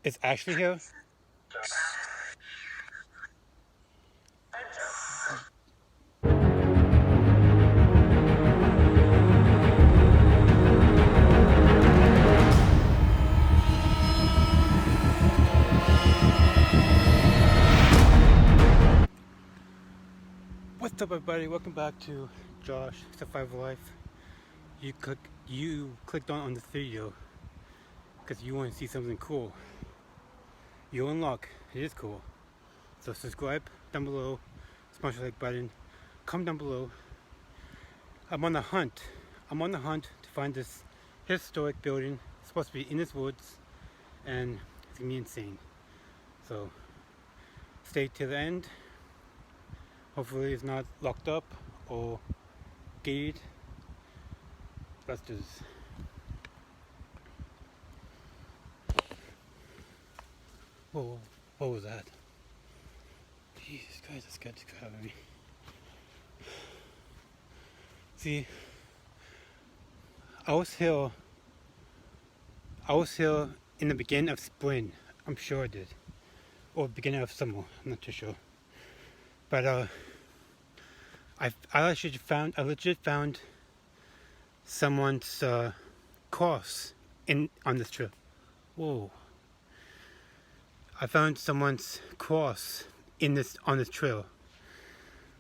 Is Ashley here? What's up, everybody? Welcome back to Josh Survival Life. You clicked on this video because you want to see something cool. You're in luck. It is cool. So subscribe down below, smash the like button, comment down below. I'm on the hunt. To find this historic building. It's supposed to be in this woods, and it's gonna be insane. So stay till the end. Hopefully it's not locked up or gated. Let's do this. Whoa, what was that? Jesus Christ, that scared the crap out of me. See, I was here in the beginning of spring. I'm sure I did. Or beginning of summer, I'm not too sure. But I legit found someone's cross on this trip. Whoa. I found someone's cross on this trail,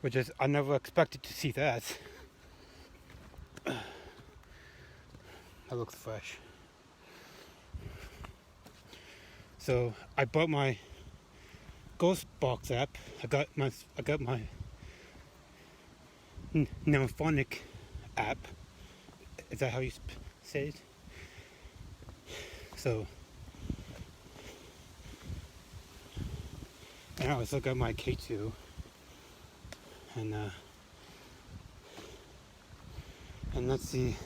which is, I never expected to see that. That looks fresh. So I bought my Ghost Box app. I got my Neurophonic app. Is that how you say it? So, and I also got my K2, and let's see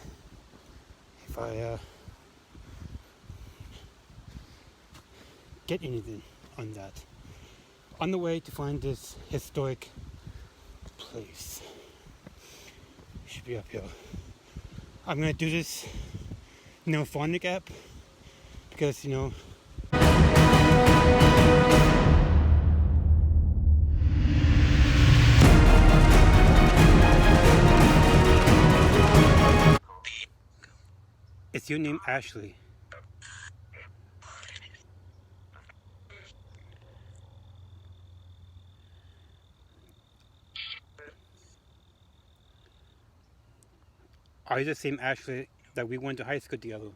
if I get anything on that. On the way to find this historic place. Should be up here. I'm gonna do this Neurophonic app because, you know, is your name Ashley? Are you the same Ashley that we went to high school together?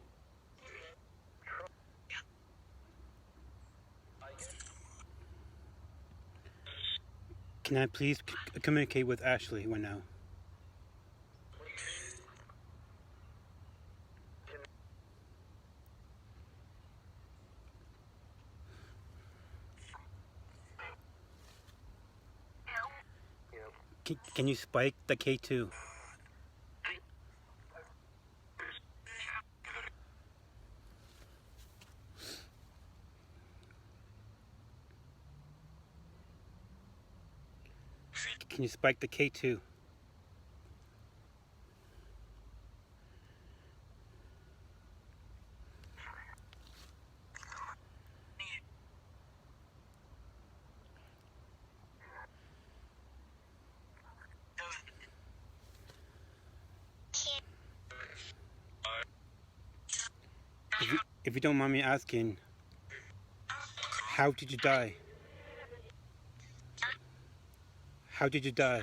Can I please communicate with Ashley right now? Can you spike the K2? Can you spike the K2? If you don't mind me asking, how did you die? How did you die?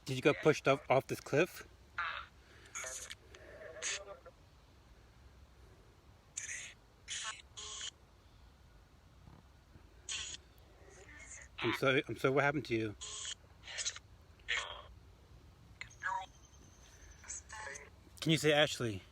Did you get pushed off this cliff? I'm sorry, what happened to you? Can you say Ashley?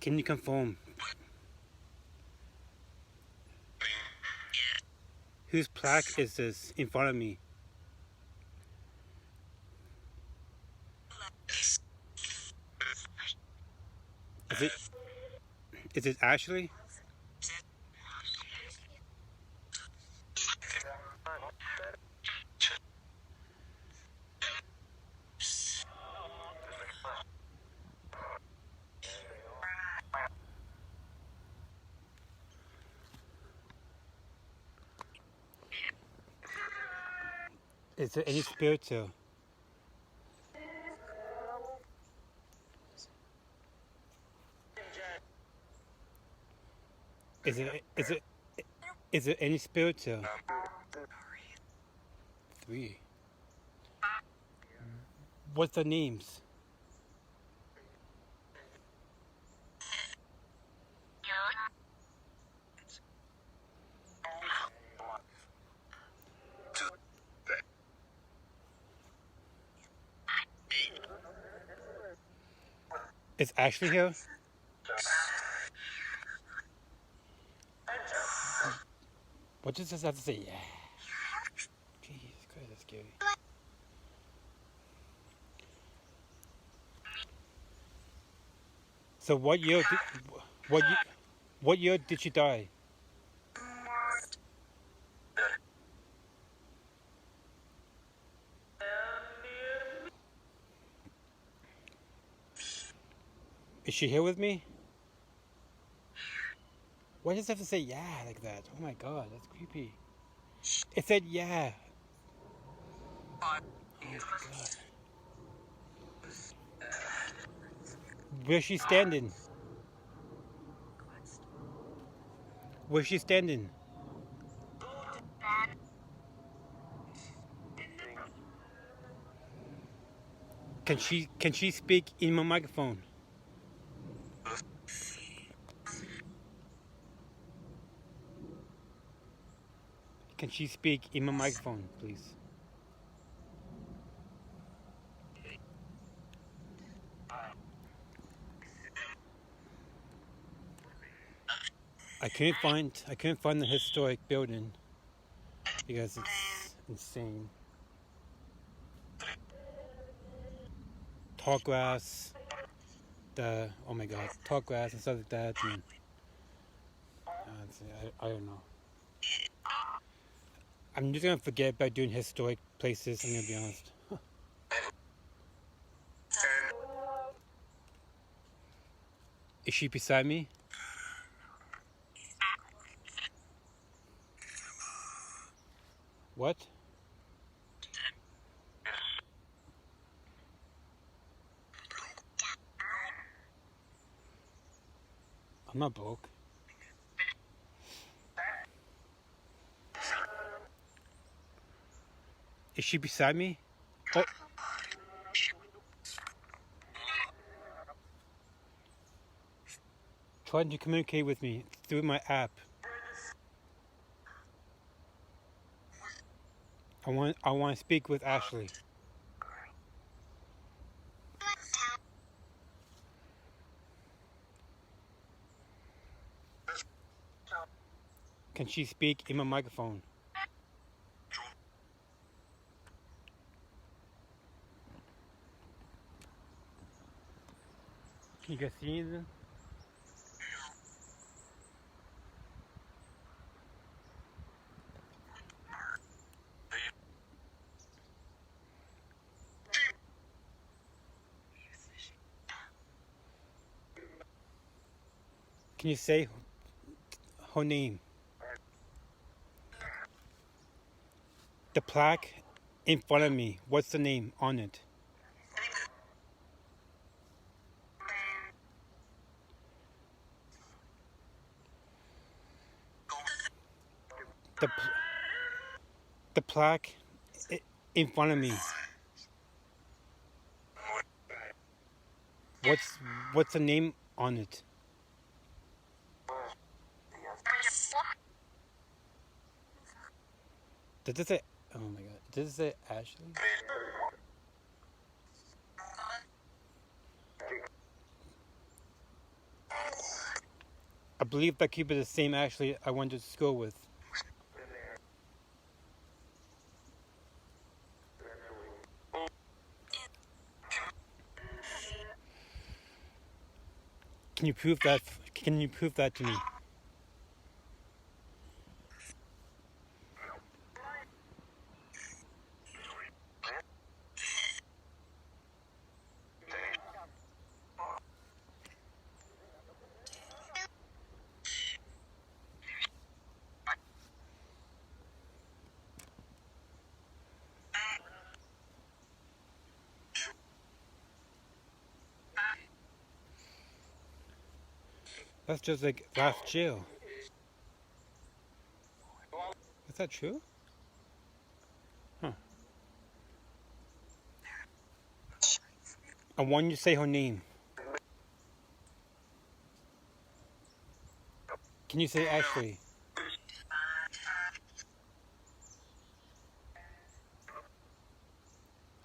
Can you confirm? Whose plaque is this in front of me? Is it Ashley? Is there any spirits here? Is there any spirits here? 3. What's the names? Is Ashley here? What does this have to say? Yeah. Jesus Christ, that's scary. So what year did she die? Is she here with me? Why does it have to say yeah like that? Oh my god, that's creepy. It said yeah. Oh my god. Where's she standing? Where's she standing? Can she speak in my microphone? Can she speak in my microphone, please? I couldn't find the historic building because it's insane. Tall grass, oh my god, tall grass and stuff like that. And, I don't know. I'm just gonna forget about doing historic places. I'm gonna be honest. Is she beside me? What? I'm not broke. Is she beside me? Oh. Trying to communicate with me through my app. I want to speak with Ashley. Can she speak in my microphone? Can you guys see anything? Can you say her name? The plaque in front of me, what's the name on it? The plaque in front of me. What's the name on it? Does it say? Oh my god! Does it say Ashley? I believe that could be the same Ashley I went to school with. Can you prove that? Can you prove that to me? That's just like last jail. Is that true? Huh. I want you to say her name. Can you say Ashley?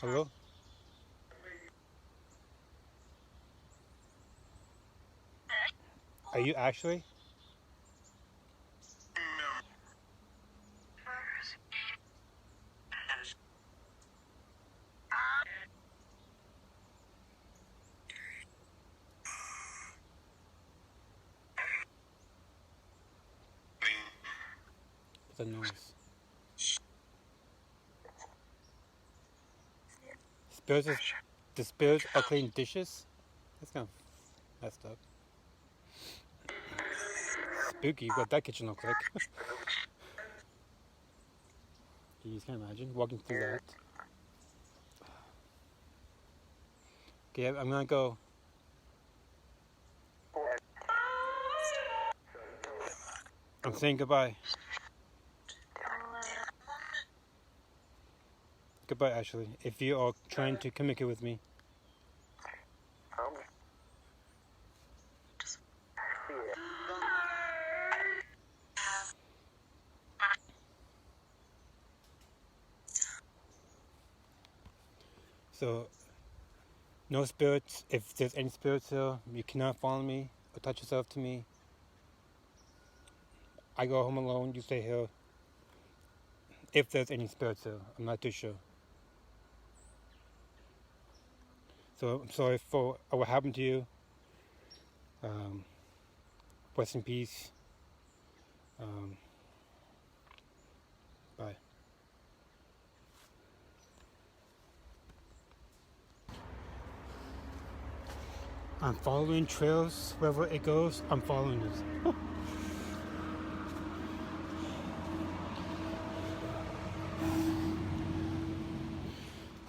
Hello? Are you Ashley? What's the noise? The spirits are cleaning dishes? That's kind of messed up. Spooky, what that kitchen looks like. You can imagine walking through that. Okay, I'm gonna go. I'm saying goodbye. Goodbye, Ashley. If you are trying to communicate with me. So, no spirits. If there's any spirits here, you cannot follow me or touch yourself to me. I go home alone, you stay here. If there's any spirits here, I'm not too sure. So I'm sorry for what happened to you. Rest in peace. Bye. I'm following trails wherever it goes. I'm following it.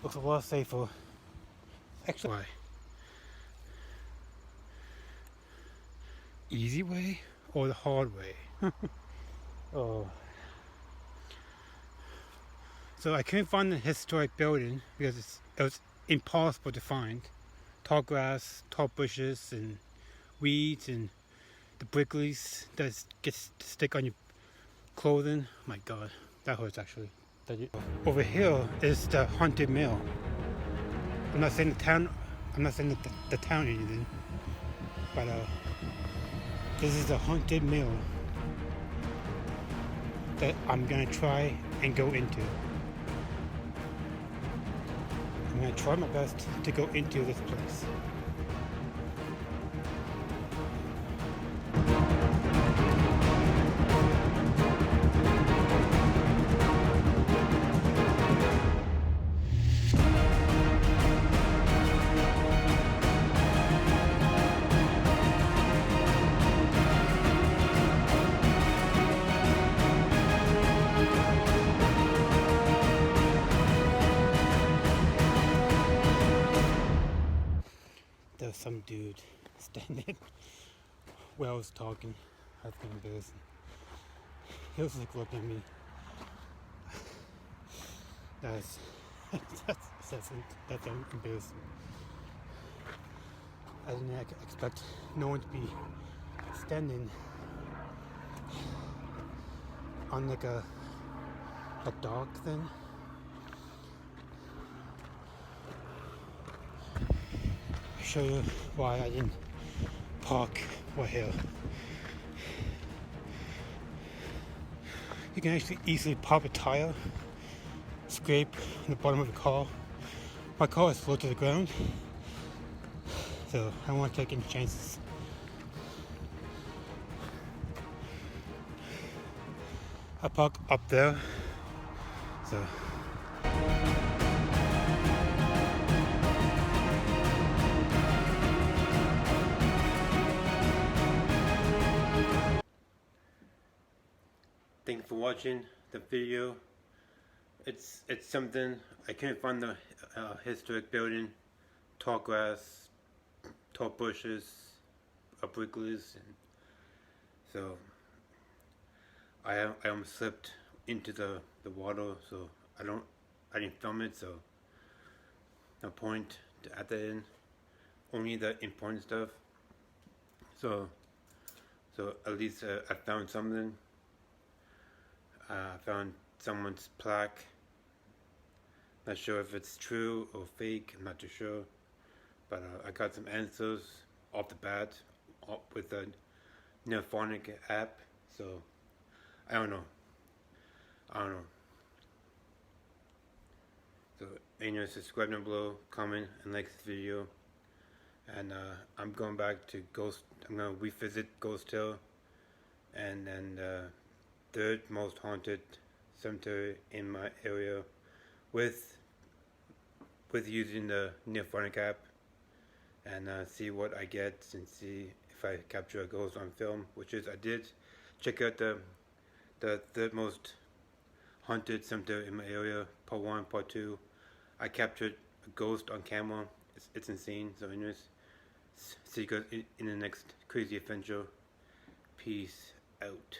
Looks a lot safer. Actually, why? Easy way or the hard way? Oh. So I couldn't find the historic building because it was impossible to find. Tall grass, tall bushes, and weeds, and the pricklies that gets to stick on your clothing. My God, that hurts actually. Over here is the haunted mill. I'm not saying the town. I'm not saying the town or anything, but this is the haunted mill that I'm gonna try and go into. I'm gonna try my best to go into this place. There's some dude standing where I was talking. That's kind of embarrassing. He was like looking at me. That's embarrassing. I didn't expect no one to be standing on like a dog thing. Show you why I didn't park right here. You can actually easily pop a tire, scrape the bottom of the car. My car is low to the ground, so I don't want to take any chances. I park up there, so thank you for watching the video. It's something. I couldn't find the historic building, tall grass, tall bushes, uprigglers, and so I almost slipped into the water. So I didn't film it. So no point to add that in. Only the important stuff. So at least I found something. I found someone's plaque. Not sure if it's true or fake, I'm not too sure. But I got some answers off the bat with the Neophonic app. So I don't know. So anyways, subscribe down below, comment, and like this video. And I'm going back to I'm gonna revisit Ghost Hill, and then third most haunted cemetery in my area, with using the Neophonic app, and see what I get and see if I capture a ghost on film, which is I did. Check out the third most haunted cemetery in my area, part 1, part 2. I captured a ghost on camera. It's insane. So anyways, see you guys in the next crazy adventure. Peace out.